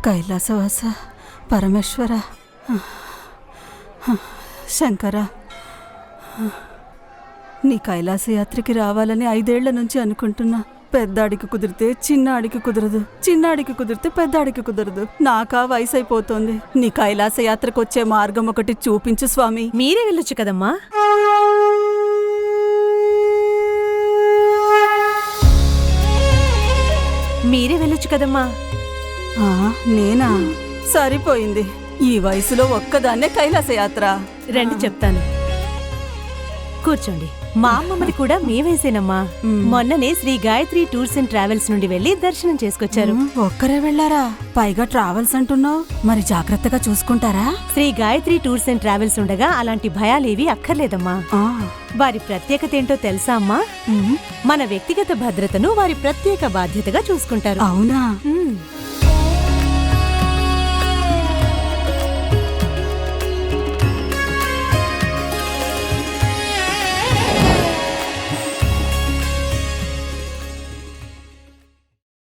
కైలాసవాస పరమేశ్వర శంకర, నీ కైలాసయాత్రకి రావాలని 5 ఏళ్ల నుంచి అనుకుంటున్నా. పెద్దాడికి కుదిరితే చిన్నాడికి కుదరదు, చిన్నాడికి కుదిరితే పెద్దాడికి కుదరదు. నాకా వయసు అయిపోతుంది. నీ కైలాసయాత్రకు వచ్చే మార్గం ఒకటి చూపించు స్వామి. మీరే వెళ్ళొచ్చు కదమ్మా. మీరే వెళ్ళొచ్చు కదమ్మా. నేనా? సరిపోయింది. ఈ వయసులో ఒక్కదాన్నే కైలాసయాత్ర. రండి చెప్తాను. కూర్చోండి. మా అమ్మమ్మది కూడా మీ వయసేనమ్మా. మొన్ననే Shri Gayatri Tours and Travels నుండి వెళ్లి దర్శనం చేసుకొచ్చారు. ఒక్కరే వెళ్లారా? పైగా ట్రావెల్స్ అంటున్నావు, మరి జాగ్రత్తగా చూసుకుంటారా? Shri Gayatri Tours and Travels ఉండగా అలాంటి భయాలేవి అక్కర్లేదమ్మా. వారి ప్రత్యేకత ఏంటో తెలుసా అమ్మా? మన వ్యక్తిగత భద్రతను వారి ప్రత్యేక బాధ్యతగా చూసుకుంటారు. అవునా?